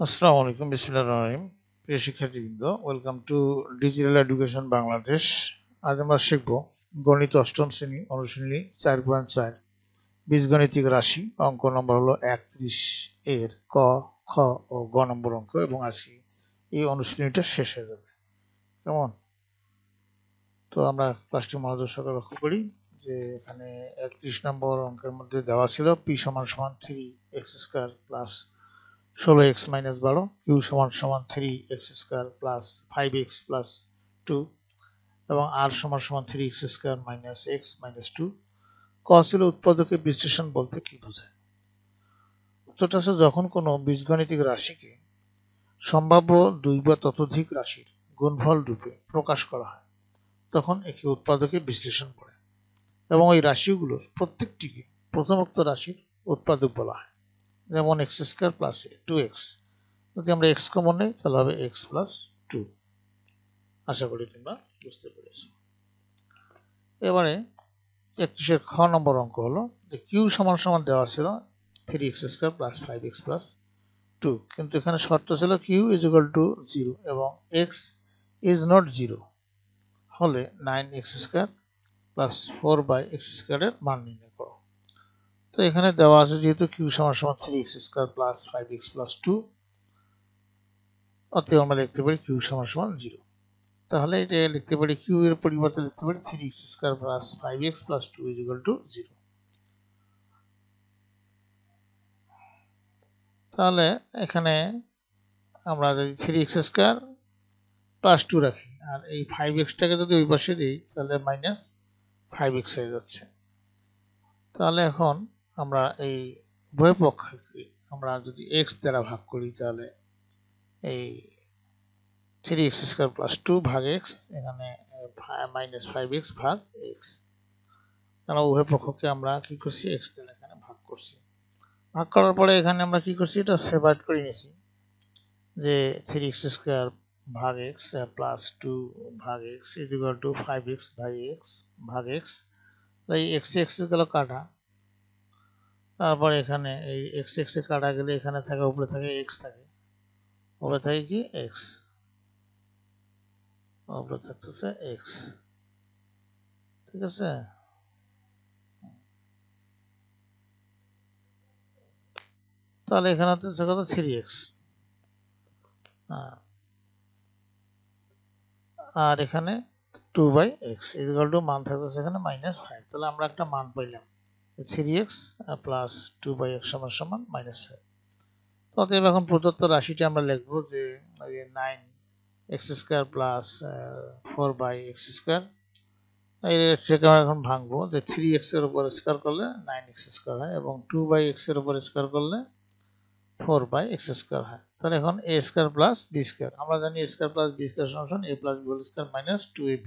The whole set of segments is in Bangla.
আসসালামু আলাইকুম, বিসমিল্লাহির রহমানির রহিম। প্রিয় শিক্ষার্থীবৃন্দ, welcome to digital education Bangladesh. আজ আমরা শিখব গণিত অষ্টম শ্রেণী অনুশীলনী 4.4 বীজগণিতিক রাশি। অঙ্ক নম্বর হলো 31 এর ক, খ ও গ নম্বর অঙ্ক এবং 80। এই অনুশীলনীটা শেষ হয়ে যাবে। কেমন? তো আমরা ক্লাসটি মনোযোগ সহকারে লক্ষ্য করি যে এখানে 31 নম্বর অঙ্কের মধ্যে দেওয়া ছিল p = 3x² plus 16x minus 12, q = 3x² plus 5x plus 2 এবং r = 3x² minus x minus 2। ক ছিল উৎপাদকের বিশ্লেষণ বলতে কি বোঝায়। উত্তরটা হচ্ছে যখন কোনো বীজগণিতিক রাশিকে সম্ভাব্য দুই বা ততোধিক রাশির গুণফল রূপে প্রকাশ করা হয় তখন একে উৎপাদকের বিশ্লেষণ করে এবং ওই রাশিগুলোর প্রত্যেকটিকে প্রথমোক্ত রাশির উৎপাদক বলা হয়। যেমন x² প্লাস 2x, যদি আমরা x কমন নেই তাহলে হবে x প্লাস 2। আশা করি তোমরা বুঝতে পেরেছো। এবারে 31 খ নম্বর অঙ্ক হলো যে q = দেওয়া ছিল 3x² প্লাস 5x প্লাস 2, কিন্তু এখানে শর্ত ছিল q = 0 এবং x ইজ নট 0 হলে 9x² প্লাস 4/x² এর মান নির্ণয় করো। তো এখানে দেওয়া আছে যেহেতু q = 3x² plus 5x plus 2, অতএব আমরা লিখতে পারি q = 0। তাহলে এটা লিখতে পারি q এর পরিবর্তে লিখতে পারি 3x² প্লাস 5x প্লাস 2 = 0। তাহলে এখানে আমরা যদি 3x² প্লাস 2 রাখি আর এই 5xটাকে যদি ওই পাশে দিই তাহলে মাইনাস 5x হয়ে যাচ্ছে। তাহলে এখন আমরা এই উভয় পক্ষকে আমরা যদি x দ্বারা ভাগ করি তাহলে এই 3x² প্লাস 2 ভাগ x, এখানে মাইনাস 5x ভাগ x। আমরা উভয় পক্ষকে আমরা কি করছি x দ্বারা এখানে ভাগ করছি। ভাগ করার পরে এখানে আমরা কি করছি এটা সেপারেট করে নিয়েছি যে 3x² ভাগ x প্লাস 2 ভাগ x = 5x ভাগ x। তাই x গেল কাটা, তারপর এখানে এই x এ কাটা গেলে এখানে থাকে উপরে থাকে x, থাকে উপরে থাকে কি x, উপরে থাকতেছে x। ঠিক আছে, তাহলে এখানে হচ্ছে কত 3x আর এখানে 2/x = মান থাকতেছে এখানে -5। তাহলে আমরা একটা মান পাইলাম 3x প্লাস 2/x = -5। অতএব এখন প্রদত্ত রাশিটা আমরা লিখব যে 9x² প্লাস 4/x²। এটাকে আমরা এখন ভাঙবো যে 3x এর উপর স্কয়ার করলে 9x² হয় এবং 2/x এর উপর স্কয়ার করলে 4/x² হয়। তাহলে এখন a² প্লাস b², আমরা জানি a² plus b² = a plus b whole square minus 2ab।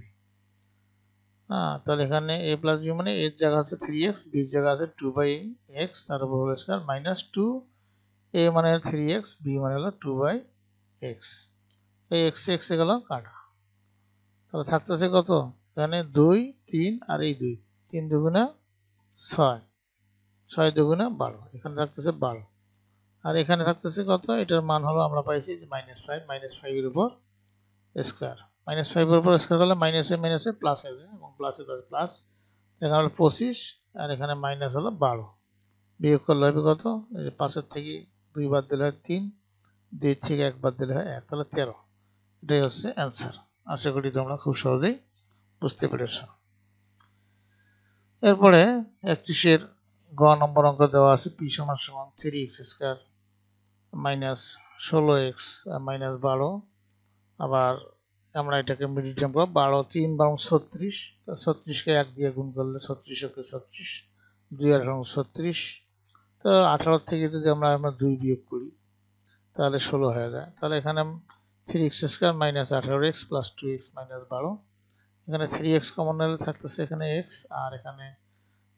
তাহলে এখানে a প্লাস b মানে এর জায়গা আছে 3x, b এর জায়গা আছে 2/x, তার উপর হোল স্কয়ার মাইনাস 2, a মানে 3x, b মানে হলো 2/x। এই x এ গেল কাটা, তাহলে থাকতেছে কত এখানে 2 3 আর এই 2, 3 দুগুণে 6, 6 দুগুণে 12, এখানে থাকতেছে 12 আর এখানে থাকতেছে কত, এটার মান হলো আমরা পাইছি যে -5 এর উপর স্কয়ার। -5 এর উপর স্কয়ার করলে মাইনাসে প্লাস হবে এবং প্লাসে প্লাস, এখানে হলো 25 আর এখানে মাইনাস হলো 12, বিয়োগ করলে হবে কত, 5 এর থেকে 2 বাদ দিলে হয় 3, 2 থেকে 1 বাদ দিলে হয় 1, তাহলে 13। এটাই হচ্ছে অ্যান্সার। আশা করি তোমরা খুব সহজেই বুঝতে পেরেছ। এরপরে 31 এর গ নম্বর অঙ্ক দেওয়া আছে p = 3x² minus 16x minus 12। আবার আমরা এটাকে মিডিল টার্ম করব, 12 3 × 36, 36কে 1 দিয়ে গুণ করলে 36 × 36, 2 আর 36। তো 18 থেকে যদি আমরা 2 বিয়োগ করি তাহলে 16 হয়ে যায়। তাহলে এখানে 3x² minus 18x plus 2x minus 12, এখানে 3x কমন নিলে থাকতেছে এখানে x আর এখানে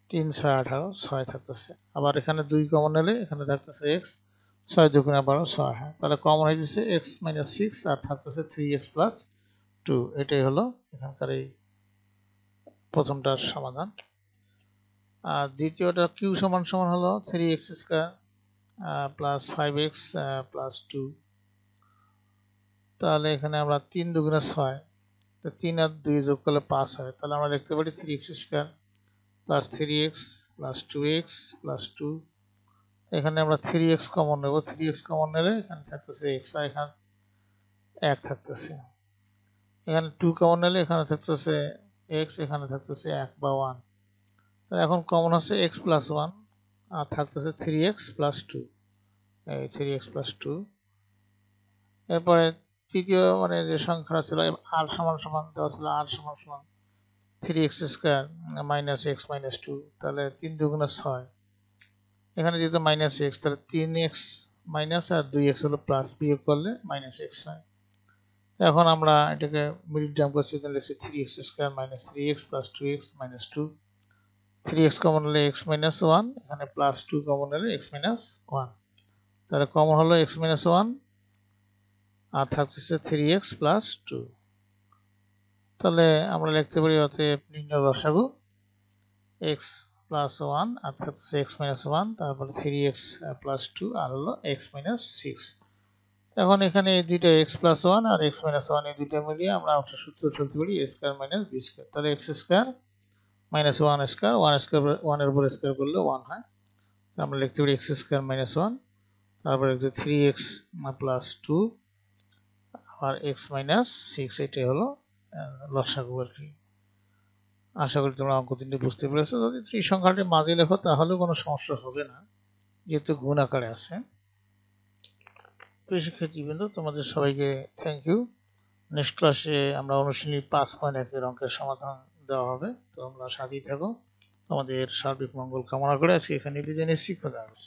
3 6 18 6 থাকতেছে। আবার এখানে 2 কমন নিলে এখানে থাকতেছে x, 6 দুগুণে 12 6 হয়, তাহলে কমন হয়ে যাচ্ছে x - 6 আর থাকতেছে 3x প্লাস 2। এটাই হলো এখানকার এই প্রথমটার সমাধান। আর দ্বিতীয়টা q = হলো 3x² প্লাস 5x প্লাস 2। তাহলে এখানে আমরা 3 দুগুণে 6, তো 3 আর 2 যোগ করলে 5 হয়। তাহলে আমরা লিখতে পারি 3x square plus 3x plus 2x plus 2। এখানে আমরা 3x কমন নেব, 3x কমন নিলে এখানে থাকতেছে x আর এখানে 1 থাকতেছে। এখানে 2 কমন নিলে এখানে থাকতেছে x, এখানে থাকতেছে 1 বা 1। তাহলে এখন কমন হচ্ছে x প্লাস 1 আর থাকতেছে 3x প্লাস 2, এই 3x প্লাস 2। এরপরে তৃতীয় মানে যে সংখ্যাটা ছিল r সমান সমান দেওয়া ছিল r সমান সমান 3x square minus x minus 2। তাহলে 3 দুগুণে 6, এখানে যেহেতু মাইনাস x তাহলে 3x মাইনাস আর 2x হলো প্লাস, বিয়োগ করলে মাইনাস x হয়। এখন আমরা এটাকে মিডিল টার্ম করছি, তাহলে লিখছি 3x square minus 3x plus 2x minus 2। 3x common হলে x মাইনাস 1, এখানে প্লাস 2 কমন হলে x মাইনাস 1। তাহলে কমন হলো x মাইনাস 1 আর থাকতেছে 3x প্লাস 2। তাহলে আমরা লিখতে পারি অতএব নির্ণয় লসাগু x প্লাস 1 আর থাকতেছে x মাইনাস 1, তারপরে 3x প্লাস 2 আর হলো x মাইনাস 6। এখন এখানে এই দুইটা x প্লাস 1 আর x মাইনাস 1 এই দুইটা মিলিয়ে আমরা একটা সূত্র ফেলতে পারি a square minus b square. তাহলে x square minus 1 square, 1 square 1 এর উপর স্কয়ার করলে 1 হয়। তাহলে আমরা লিখতে পারি x স্কয়ার মাইনাস 1, তারপরে 3x প্লাস 2 আর x মাইনাস 6, এটাই হলো লসাগু আর কি। আশা করি তোমরা অঙ্ক তিনটি বুঝতে পেরেছো। যদি এই সংখ্যাটি মাঝে লেখো তাহলেও কোনো সমস্যা হবে না, যেহেতু গুণ আকারে আছে। প্রিয় শিক্ষার্থীবৃন্দ, তোমাদের সবাইকে থ্যাংক ইউ। নেক্সট ক্লাসে আমরা অনুশীলনী 5.1 অঙ্কের সমাধান দেওয়া হবে, তো তোমরা সাথেই থাকো। তোমাদের সার্বিক মঙ্গল কামনা করে আজকে এখানে বিদায় নিচ্ছি। খোদা হাফেজ।